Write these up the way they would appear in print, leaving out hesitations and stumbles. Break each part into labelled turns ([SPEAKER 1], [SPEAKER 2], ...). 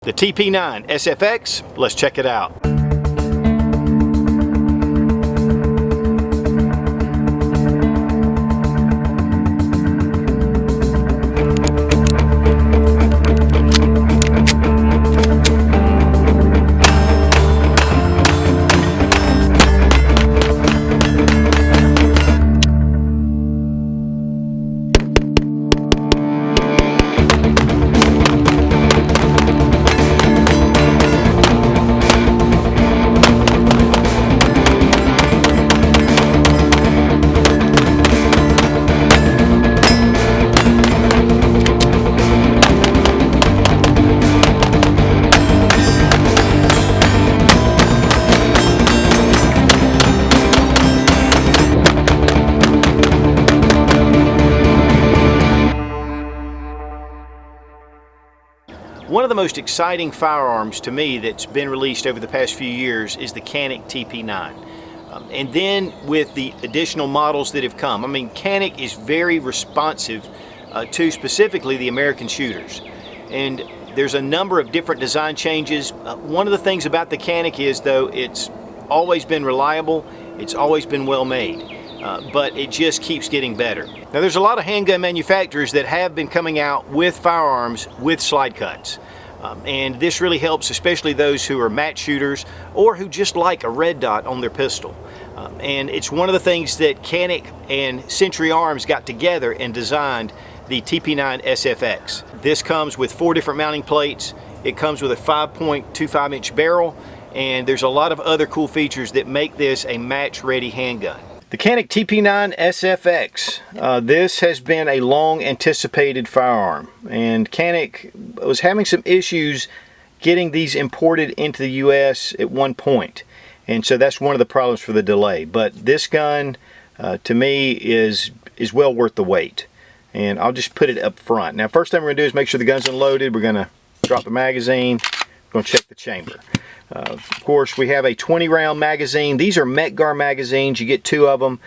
[SPEAKER 1] the TP9SFX. Let's check it out. One of the most exciting firearms to me that's been released over the past few years is the Canik TP9. And then with the additional models that have come, I mean, Canik is very responsive to specifically the American shooters. And there's a number of different design changes. One of the things about the Canik is, though, it's always been reliable, it's always been well made. But it just keeps getting better. Now, there's a lot of handgun manufacturers that have been coming out with firearms with slide cuts. And this really helps, especially those who are match shooters or who just like a red dot on their pistol. And it's one of the things that Canik and Century Arms got together and designed the TP9SFX. This comes with 4 different mounting plates. It comes with a 5.25 inch barrel, and there's a lot of other cool features that make this a match-ready handgun. The Canik TP9SFX. This has been a long anticipated firearm, and Canik was having some issues getting these imported into the US at one point, and so that's one of the problems for the delay. But this gun to me is well worth the wait, and I'll just put it up front. Now, first thing we're going to do is make sure the gun's unloaded. We're going to drop the magazine. We're going to check the chamber. Of course, we have a 20-round magazine. These are Metgar magazines. You get 2 of them.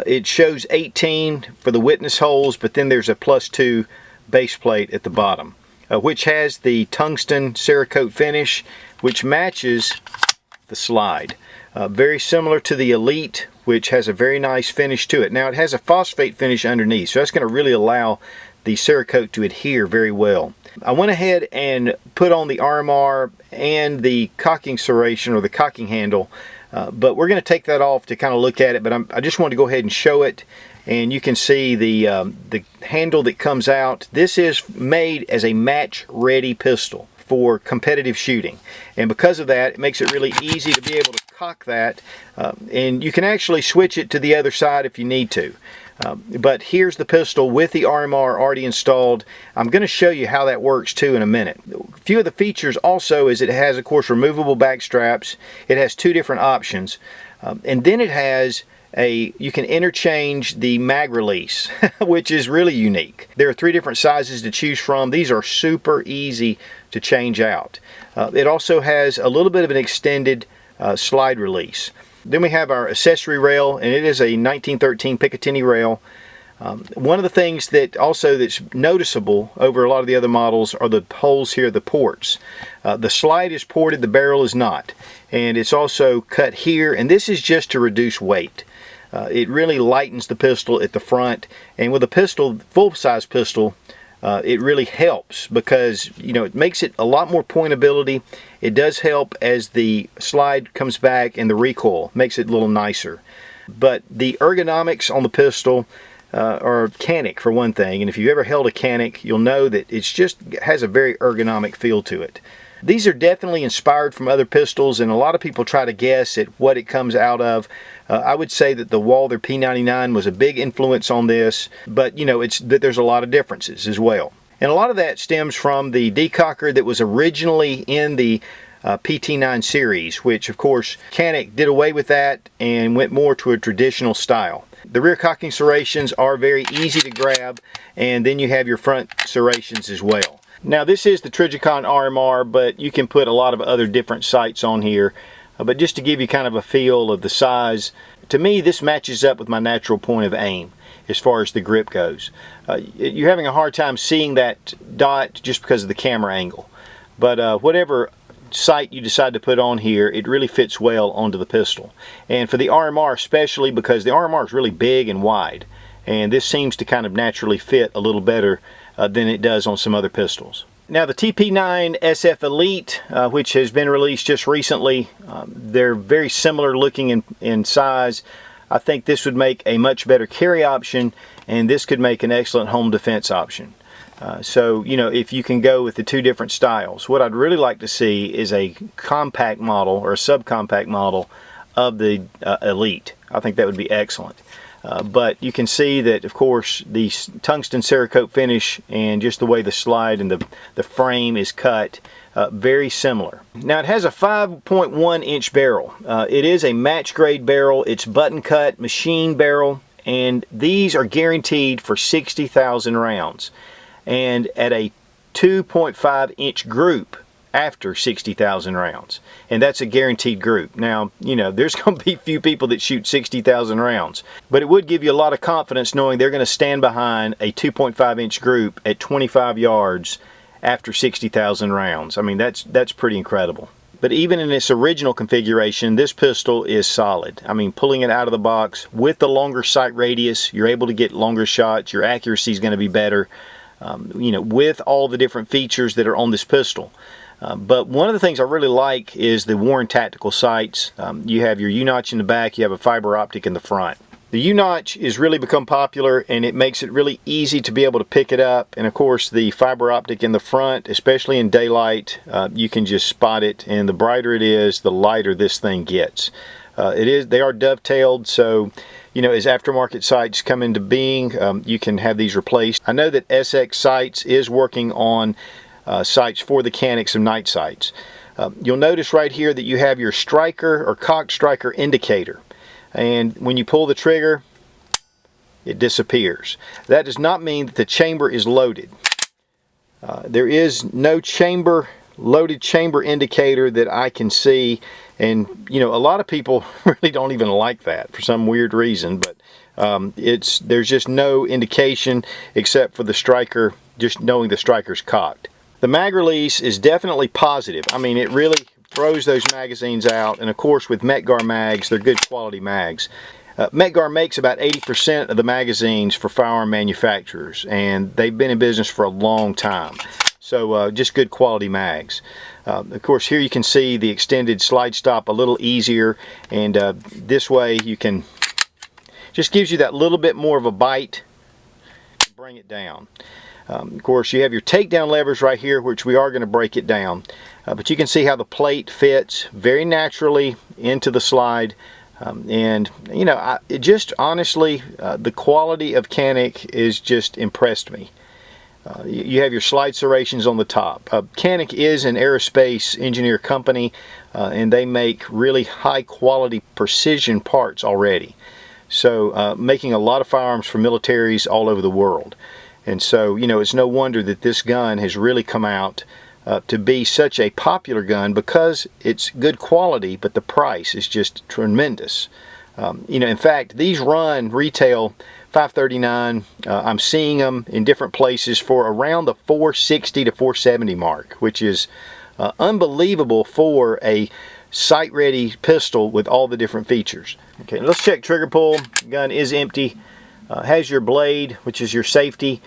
[SPEAKER 1] It shows 18 for the witness holes, but then there's a +2 base plate at the bottom, which has the tungsten Cerakote finish, which matches the slide. Very similar to the Elite, which has a very nice finish to it. Now, it has a phosphate finish underneath, so that's going to really allow the Cerakote to adhere very well. I went ahead and put on the RMR and the cocking serration, or the cocking handle, but we're going to take that off to kind of look at it. But I just wanted to go ahead and show it, and you can see the handle that comes out. This is made as a match-ready pistol for competitive shooting, and because of that, it makes it really easy to be able to cock that, and you can actually switch it to the other side if you need to. But here's the pistol with the RMR already installed. I'm going to show you how that works too in a minute. A few of the features also is it has, of course, removable back straps. It has 2 different options, and then it has you can interchange the mag release, which is really unique. There are 3 different sizes to choose from. These are super easy to change out. It also has a little bit of an extended slide release. Then we have our accessory rail, and it is a 1913 Picatinny rail. One of the things that's noticeable over a lot of the other models are the holes here, the ports. The slide is ported, the barrel is not. And it's also cut here, and this is just to reduce weight. It really lightens the pistol at the front, and with a pistol, full-size pistol, it really helps because, you know, it makes it a lot more pointability. It does help as the slide comes back, and the recoil makes it a little nicer. But the ergonomics on the pistol are Canik for one thing, and if you've ever held a Canik, you'll know that it has a very ergonomic feel to it. These are definitely inspired from other pistols, and a lot of people try to guess at what it comes out of. I would say that the Walther P99 was a big influence on this, but you know, there's a lot of differences as well. And a lot of that stems from the decocker that was originally in the PT9 series, which of course Canik did away with that and went more to a traditional style. The rear cocking serrations are very easy to grab, and then you have your front serrations as well. Now, this is the Trijicon RMR, but you can put a lot of other different sights on here. But just to give you kind of a feel of the size, to me this matches up with my natural point of aim as far as the grip goes. You're having a hard time seeing that dot just because of the camera angle. But whatever sight you decide to put on here, it really fits well onto the pistol. And for the RMR especially, because the RMR is really big and wide, and this seems to kind of naturally fit a little better than it does on some other pistols. Now the TP9SF Elite, which has been released just recently, they're very similar looking in size. I think this would make a much better carry option, and this could make an excellent home defense option. So, you know, if you can go with the two different styles, what I'd really like to see is a compact model or a subcompact model of the Elite. I think that would be excellent. But you can see that, of course, the tungsten Cerakote finish and just the way the slide and the frame is cut, very similar. Now it has a 5.1 inch barrel. It is a match grade barrel. It's button cut, machine barrel, and these are guaranteed for 60,000 rounds. And at a 2.5 inch group after 60,000 rounds, and that's a guaranteed group. Now, you know, there's going to be few people that shoot 60,000 rounds, but it would give you a lot of confidence knowing they're going to stand behind a 2.5 inch group at 25 yards after 60,000 rounds. I mean, that's pretty incredible. But even in its original configuration, this pistol is solid. I mean, pulling it out of the box with the longer sight radius, you're able to get longer shots. Your accuracy is going to be better, you know, with all the different features that are on this pistol. But one of the things I really like is the Warren Tactical sights. You have your U-notch in the back, you have a fiber optic in the front. The U-notch has really become popular, and it makes it really easy to be able to pick it up. And of course the fiber optic in the front, especially in daylight, you can just spot it, and the brighter it is, the lighter this thing gets. They are dovetailed, so you know, as aftermarket sights come into being, you can have these replaced. I know that SX Sights is working on sights for the Canik, some night sights. You'll notice right here that you have your striker or cocked striker indicator, and when you pull the trigger, it disappears. That does not mean that the chamber is loaded. There is no loaded chamber indicator that I can see, and you know, a lot of people really don't even like that for some weird reason, but there's just no indication except for the striker, just knowing the striker's cocked. The mag release is definitely positive. I mean, it really throws those magazines out, and of course with Metgar mags, they're good quality mags. Metgar makes about 80% of the magazines for firearm manufacturers, and they've been in business for a long time. So just good quality mags. Of course, here you can see the extended slide stop a little easier, and this way you can, just gives you that little bit more of a bite to bring it down. Of course, you have your takedown levers right here, which we are going to break it down. But you can see how the plate fits very naturally into the slide. And, you know, it just honestly, the quality of Canik is just impressed me. You have your slide serrations on the top. Canik is an aerospace engineer company, and they make really high quality precision parts already. So making a lot of firearms for militaries all over the world. And so, you know, it's no wonder that this gun has really come out to be such a popular gun, because it's good quality, but the price is just tremendous. You know, in fact, these run retail $539. I'm seeing them in different places for around the $460 to $470 mark, which is unbelievable for a sight-ready pistol with all the different features. Okay, let's check trigger pull. The gun is empty. Has your blade, which is your safety,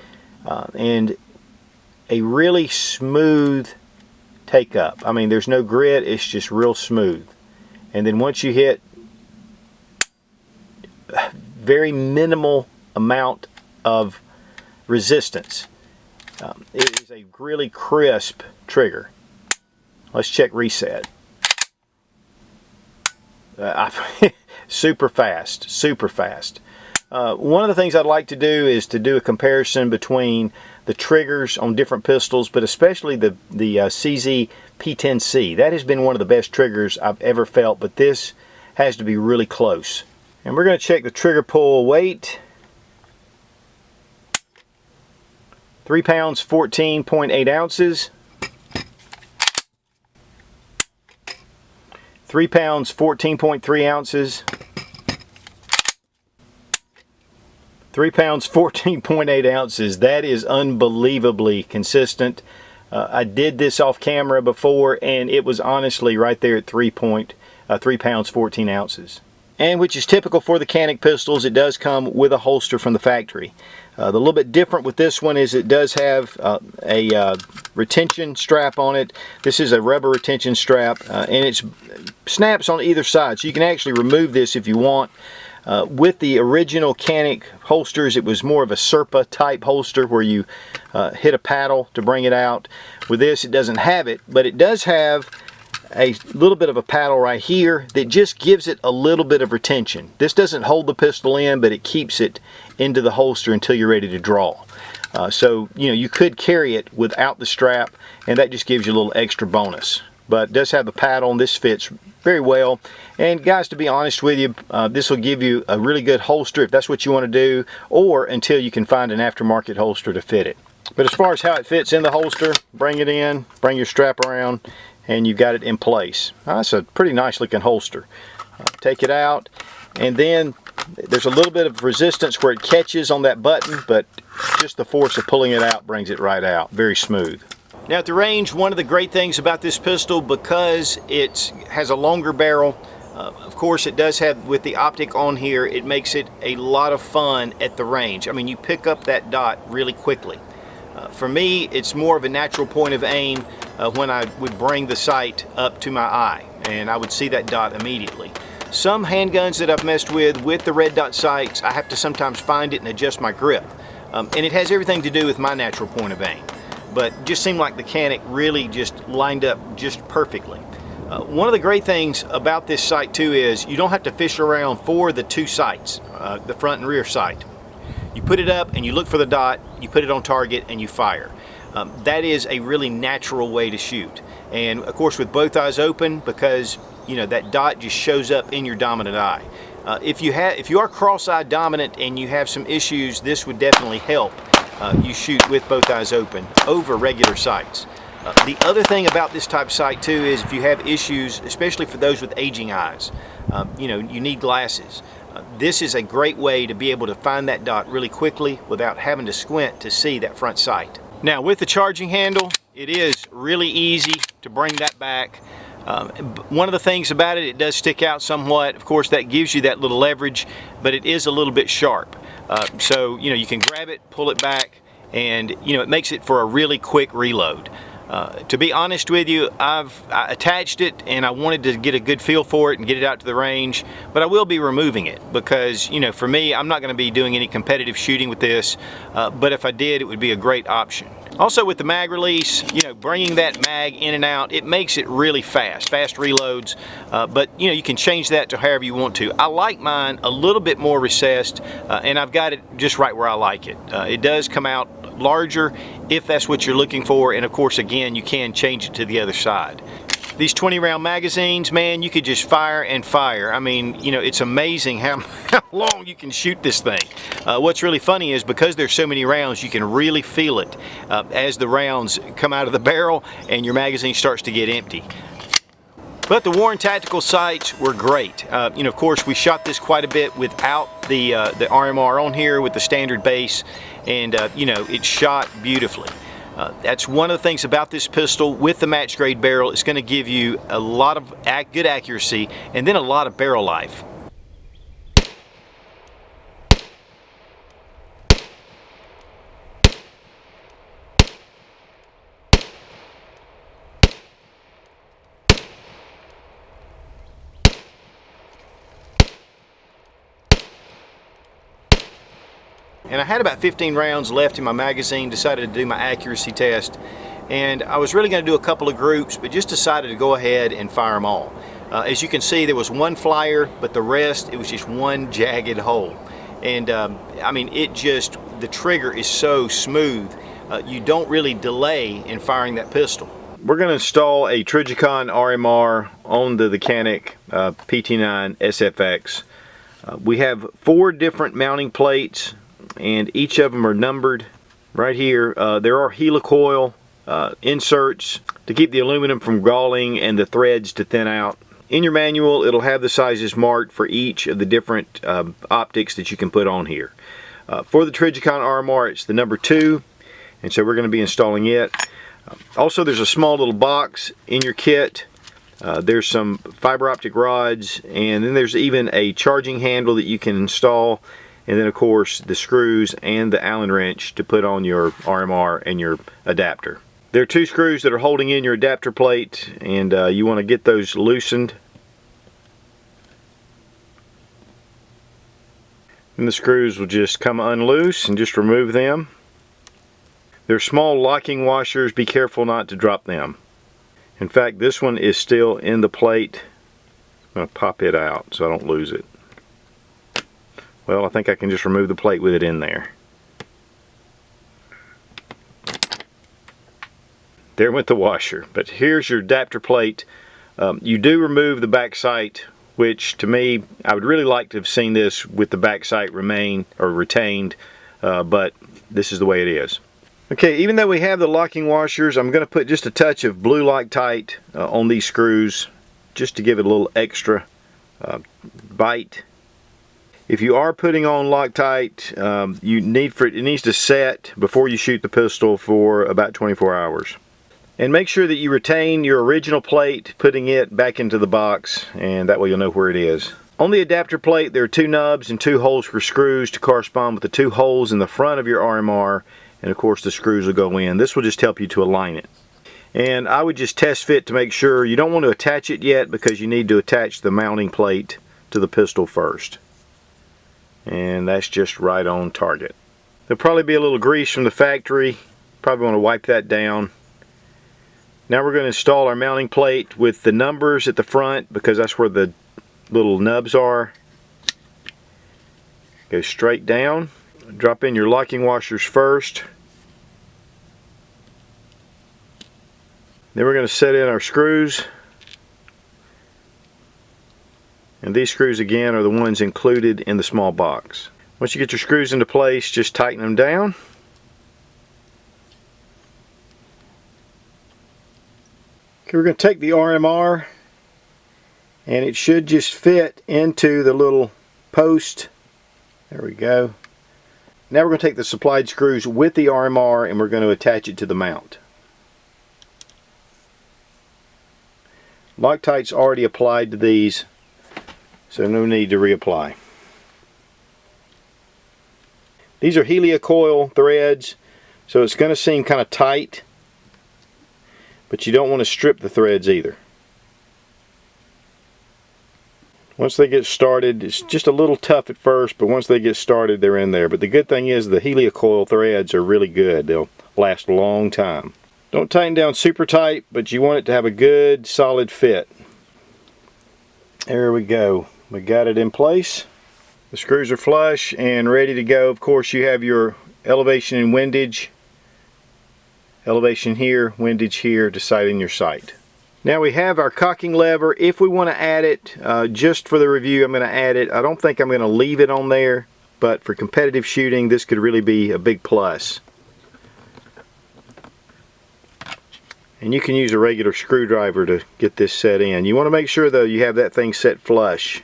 [SPEAKER 1] and a really smooth take up. I mean, there's no grit, it's just real smooth. And then once you hit, very minimal amount of resistance. It is a really crisp trigger. Let's check reset. Super fast, super fast. One of the things I'd like to do is to do a comparison between the triggers on different pistols, but especially the CZ P10C. That has been one of the best triggers I've ever felt, but this has to be really close. And we're going to check the trigger pull weight. 3 pounds, 14.8 ounces. 3 pounds, 14.3 ounces. 3 pounds, 14.8 ounces. That is unbelievably consistent. I did this off camera before, and it was honestly right there at 3 pounds 14 ounces. And which is typical for the Canik pistols, it does come with a holster from the factory. The little bit different with this one is it does have a retention strap on it. This is a rubber retention strap, and it snaps on either side, so you can actually remove this if you want. With the original Canik holsters, it was more of a Serpa type holster where you hit a paddle to bring it out. With this, it doesn't have it, but it does have a little bit of a paddle right here that just gives it a little bit of retention. This doesn't hold the pistol in, but it keeps it into the holster until you're ready to draw. So, you know, you could carry it without the strap, and that just gives you a little extra bonus. But it does have a paddle, and this fits very well. And guys, to be honest with you, this will give you a really good holster if that's what you want to do, or until you can find an aftermarket holster to fit it. But as far as how it fits in the holster, bring it in, bring your strap around, and you've got it in place. That's a pretty nice looking holster. Take it out, and then there's a little bit of resistance where it catches on that button, but just the force of pulling it out brings it right out. Very smooth. Now at the range, one of the great things about this pistol, because it has a longer barrel, of course it does have, with the optic on here, it makes it a lot of fun at the range. I mean, you pick up that dot really quickly. For me, it's more of a natural point of aim when I would bring the sight up to my eye, and I would see that dot immediately. Some handguns that I've messed with the red dot sights, I have to sometimes find it and adjust my grip. And it has everything to do with my natural point of aim. But it just seemed like the Canik really just lined up just perfectly. One of the great things about this sight too is you don't have to fish around for the two sights, the front and rear sight. You put it up and you look for the dot, you put it on target and you fire. That is a really natural way to shoot. And of course with both eyes open, because you know that dot just shows up in your dominant eye. If you are cross-eye dominant and you have some issues, this would definitely help you shoot with both eyes open over regular sights. The other thing about this type of sight too is if you have issues, especially for those with aging eyes, you know, you need glasses. This is a great way to be able to find that dot really quickly without having to squint to see that front sight. Now with the charging handle, it is really easy to bring that back. One of the things about it, it does stick out somewhat. Of course, that gives you that little leverage, but it is a little bit sharp. So, you know, you can grab it, pull it back, and, you know, it makes it for a really quick reload. To be honest with you, I attached it and I wanted to get a good feel for it and get it out to the range, but I will be removing it because, you know, for me, I'm not going to be doing any competitive shooting with this, but if I did, it would be a great option. Also with the mag release, you know, bringing that mag in and out, it makes it really fast reloads, but you know, you can change that to however you want to. I like mine a little bit more recessed, and I've got it just right where I like it. It does come out larger if that's what you're looking for, and of course again you can change it to the other side. These 20 round magazines, man, you could just fire and fire. I mean, you know, it's amazing how long you can shoot this thing. What's really funny is because there's so many rounds, you can really feel it as the rounds come out of the barrel and your magazine starts to get empty. But the Warren Tactical sights were great. You know, of course, we shot this quite a bit without the RMR on here with the standard base, and you know, it shot beautifully. That's one of the things about this pistol with the match grade barrel. It's going to give you a lot of good accuracy and then a lot of barrel life. And I had about 15 rounds left in my magazine, decided to do my accuracy test, and I was really going to do a couple of groups, but just decided to go ahead and fire them all. As you can see, there was one flyer, but the rest, it was just one jagged hole. And I mean, the trigger is so smooth, you don't really delay in firing that pistol. We're going to install a Trijicon RMR on the Canik TP9SFX. We have 4 different mounting plates, and each of them are numbered right here. There are helicoil inserts to keep the aluminum from galling and the threads to thin out. In your manual, it'll have the sizes marked for each of the different optics that you can put on here. For the Trijicon RMR, it's the number 2, and so we're going to be installing it. Also, there's a small little box in your kit. There's some fiber optic rods, and then there's even a charging handle that you can install, and then of course the screws and the Allen wrench to put on your RMR and your adapter. There are 2 screws that are holding in your adapter plate, and you want to get those loosened. And the screws will just come unloose, and just remove them. They're small locking washers. Be careful not to drop them. In fact, this one is still in the plate. I'm going to pop it out so I don't lose it. Well, I think I can just remove the plate with it in there. There went the washer. But here's your adapter plate. You do remove the back sight, which to me, I would really like to have seen this with the back sight retained, but this is the way it is. Okay, even though we have the locking washers, I'm going to put just a touch of blue Loctite on these screws just to give it a little extra bite. If you are putting on Loctite, it needs to set before you shoot the pistol for about 24 hours. And make sure that you retain your original plate, putting it back into the box, and that way you'll know where it is. On the adapter plate, there are 2 nubs and 2 holes for screws to correspond with the 2 holes in the front of your RMR, and of course the screws will go in. This will just help you to align it. And I would just test fit to make sure. You don't want to attach it yet because you need to attach the mounting plate to the pistol first. And that's just right on target. There'll probably be a little grease from the factory. Probably want to wipe that down. Now we're going to install our mounting plate with the numbers at the front because that's where the little nubs are. Go straight down. Drop in your locking washers first. Then we're going to set in our screws. And these screws again are the ones included in the small box. Once you get your screws into place, just tighten them down. Okay, we're going to take the RMR, and it should just fit into the little post. There we go. Now we're going to take the supplied screws with the RMR and we're going to attach it to the mount. Loctite's already applied to these, so no need to reapply. These are helicoil threads, so it's going to seem kind of tight, but you don't want to strip the threads either. Once they get started, it's just a little tough at first, but once they get started, they're in there. But the good thing is the helicoil threads are really good. They'll last a long time. Don't tighten down super tight, but you want it to have a good, solid fit. There we go. We got it in place. The screws are flush and ready to go. Of course, you have your elevation and windage. Elevation here, windage here, deciding your sight. Now we have our cocking lever. If we want to add it, just for the review, I'm going to add it. I don't think I'm going to leave it on there, but for competitive shooting, this could really be a big plus. And you can use a regular screwdriver to get this set in. You want to make sure, though, you have that thing set flush.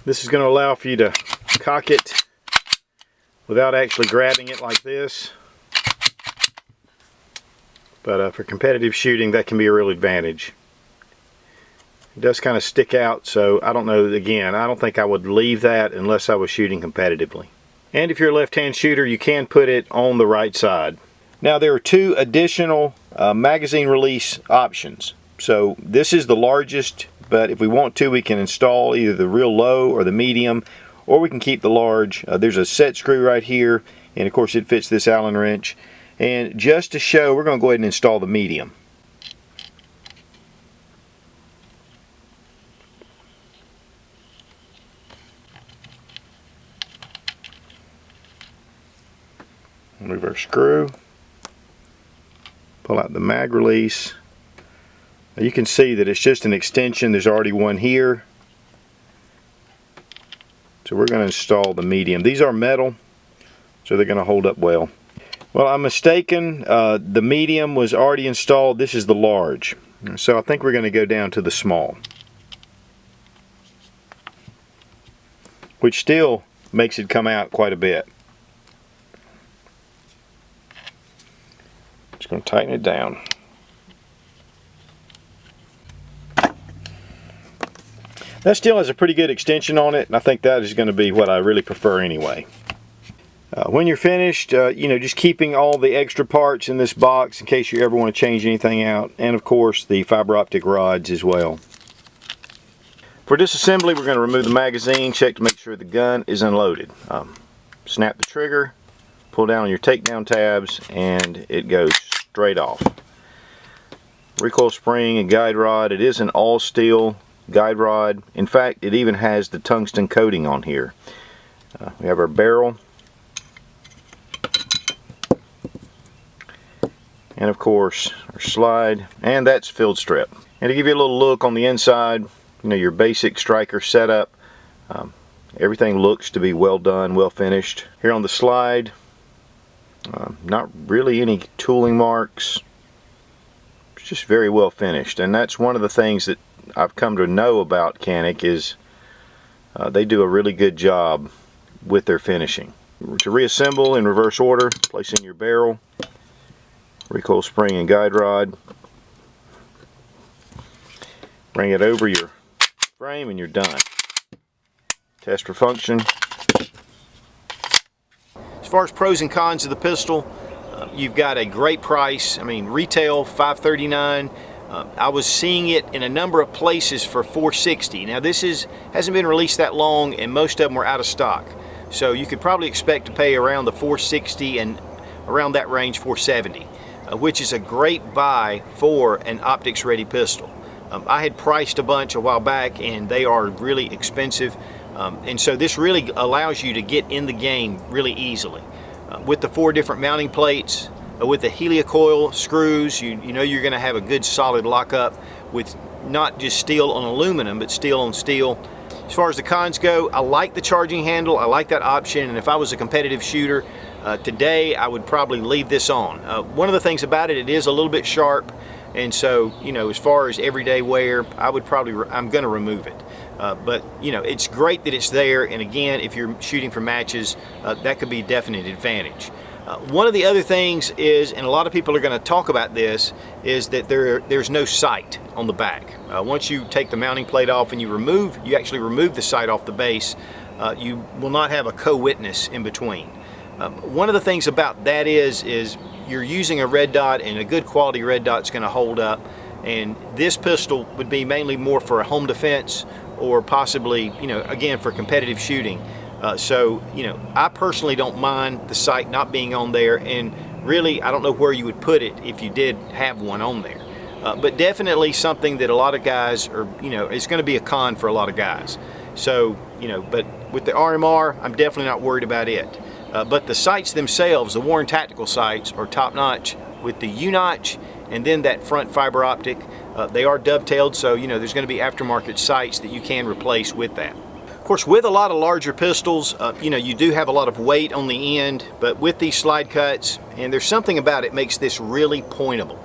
[SPEAKER 1] This is going to allow for you to cock it without actually grabbing it like this. But for competitive shooting, that can be a real advantage. It does kind of stick out, so I don't know, again, I don't think I would leave that unless I was shooting competitively. And if you're a left-hand shooter, you can put it on the right side. Now there are 2 additional magazine release options. So this is the largest, but if we want to, we can install either the real low or the medium, or we can keep the large. There's a set screw right here, and of course it fits this Allen wrench. And just to show, we're going to go ahead and install the medium. Remove our screw. Pull out the mag release. Now you can see that it's just an extension. There's already one here. So we're going to install the medium. These are metal, so they're going to hold up well. Well, I'm mistaken. The medium was already installed. This is the large. So I think we're going to go down to the small, which still makes it come out quite a bit. Just going to tighten it down. That still has a pretty good extension on it, and I think that is going to be what I really prefer anyway. When you're finished, just keeping all the extra parts in this box in case you ever want to change anything out, and of course the fiber optic rods as well. For disassembly, we're going to remove the magazine, check to make sure the gun is unloaded. Snap the trigger, pull down on your takedown tabs, and it goes straight off. Recoil spring and guide rod. It is an all steel guide rod. In fact, it even has the tungsten coating on here. We have our barrel, and of course our slide, and that's field strip. And to give you a little look on the inside, your basic striker setup, everything looks to be well done, well finished. Here on the slide, not really any tooling marks. It's just very well finished, and that's one of the things that I've come to know about Canik is they do a really good job with their finishing. To reassemble in reverse order, place in your barrel, recoil spring and guide rod, bring it over your frame, and you're done. Test for function. As far as pros and cons of the pistol, you've got a great price. I mean, retail $539. I was seeing it in a number of places for $460. Now this hasn't been released that long, and most of them were out of stock. So you could probably expect to pay around the $460 and around that range, $470, which is a great buy for an optics ready pistol. I had priced a bunch a while back, and they are really expensive. And so this really allows you to get in the game really easily. With the 4 different mounting plates, with the helicoil screws, you know you're going to have a good solid lockup with not just steel on aluminum, but steel on steel. As far as the cons go, I like the charging handle. I like that option, and if I was a competitive shooter today, I would probably leave this on. One of the things about it, it is a little bit sharp, and so as far as everyday wear, I'm going to remove it. But it's great that it's there, and again, if you're shooting for matches, that could be a definite advantage. One of the other things is, and a lot of people are going to talk about this, is that there's no sight on the back. Once you take the mounting plate off and you actually remove the sight off the base, you will not have a co-witness in between. One of the things about that is you're using a red dot, and a good quality red dot is going to hold up. And this pistol would be mainly more for a home defense, or possibly, again, for competitive shooting. So I personally don't mind the sight not being on there, and really I don't know where you would put it if you did have one on there. But definitely something that a lot of guys are, it's going to be a con for a lot of guys. So, but with the RMR, I'm definitely not worried about it. But the sights themselves, the Warren Tactical sights, are top notch with the U-notch and then that front fiber optic. They are dovetailed, so there's going to be aftermarket sights that you can replace with that. Of course, with a lot of larger pistols, you do have a lot of weight on the end, but with these slide cuts, and there's something about it makes this really pointable.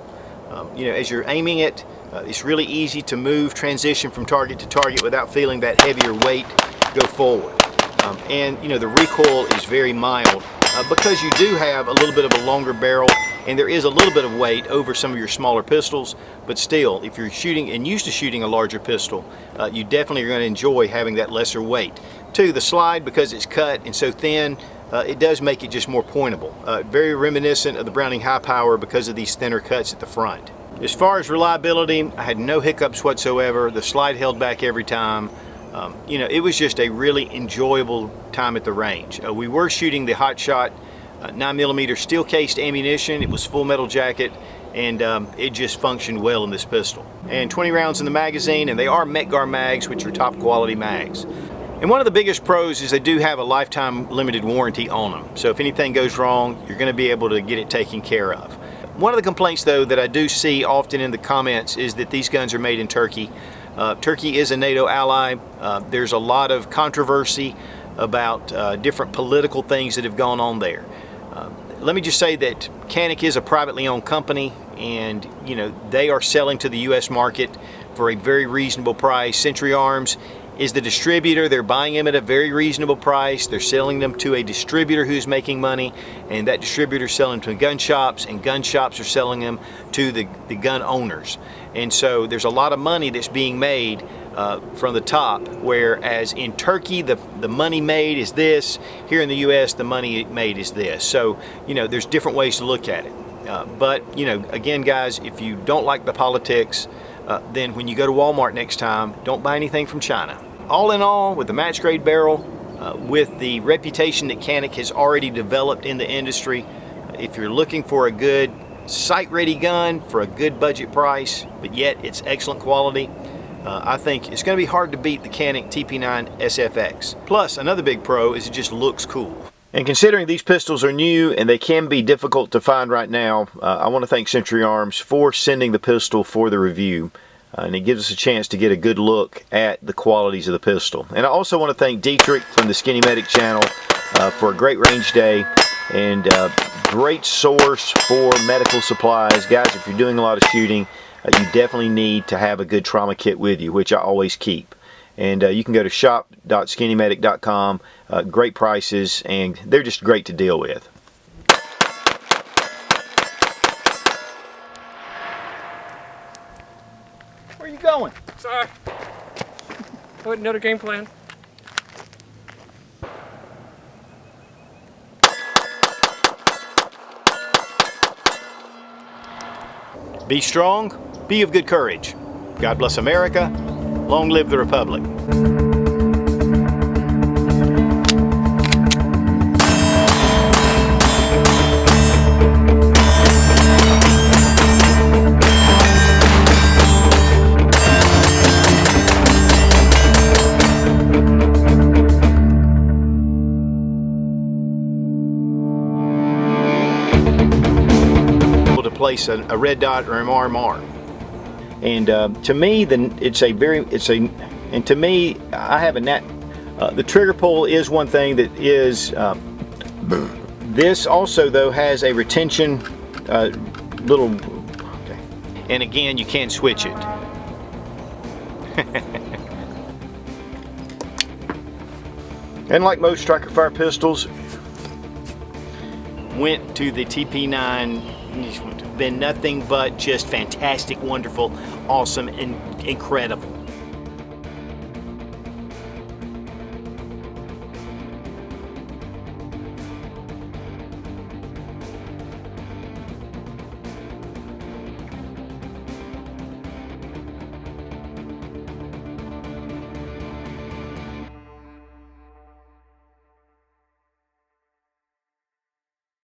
[SPEAKER 1] As you're aiming it, it's really easy to move, transition from target to target without feeling that heavier weight go forward. And the recoil is very mild because you do have a little bit of a longer barrel, and there is a little bit of weight over some of your smaller pistols, but still, if you're shooting and used to shooting a larger pistol, you definitely are going to enjoy having that lesser weight. Two, the slide, because it's cut and so thin, it does make it just more pointable. Very reminiscent of the Browning High Power because of these thinner cuts at the front. As far as reliability, I had no hiccups whatsoever. The slide held back every time. It was just a really enjoyable time at the range. We were shooting the Hot Shot 9mm steel cased ammunition. It was full metal jacket, and it just functioned well in this pistol. And 20 rounds in the magazine, and they are Metgar mags, which are top quality mags. And one of the biggest pros is they do have a lifetime limited warranty on them. So if anything goes wrong, you're going to be able to get it taken care of. One of the complaints though that I do see often in the comments is that these guns are made in Turkey. Turkey is a NATO ally. There's a lot of controversy about different political things that have gone on there. Let me just say that Canik is a privately owned company, and they are selling to the U.S. market for a very reasonable price. Century Arms is the distributor. They're buying them at a very reasonable price. They're selling them to a distributor who's making money, and that distributor is selling to gun shops, and gun shops are selling them to the gun owners. And so there's a lot of money that's being made from the top, whereas in Turkey the money made is this. Here in the US the money made is this. So, you know, there's different ways to look at it. But, you know, again guys, if you don't like the politics, then when you go to Walmart next time, don't buy anything from China. All in all, with the match grade barrel, with the reputation that Canik has already developed in the industry, if you're looking for a good sight-ready gun for a good budget price, but yet it's excellent quality, I think it's going to be hard to beat the Canik TP9SFX. Plus, another big pro is it just looks cool. And considering these pistols are new and they can be difficult to find right now, I want to thank Century Arms for sending the pistol for the review. And it gives us a chance to get a good look at the qualities of the pistol. And I also want to thank Dietrich from the Skinny Medic channel for a great range day and great source for medical supplies. Guys, if you're doing a lot of shooting, you definitely need to have a good trauma kit with you, which I always keep. And you can go to shop.skinnymedic.com. Great prices, and they're just great to deal with. Where are you going?
[SPEAKER 2] Sorry. Another game plan.
[SPEAKER 1] Be strong, be of good courage. God bless America. Long live the Republic. To place a red dot or an RMR. And to me, to me, I have the trigger pull is one thing that is, this also though has a retention little, okay. And again, you can't switch it. And like most striker fire pistols, went to the TP9, been nothing but just fantastic, wonderful, awesome, and incredible.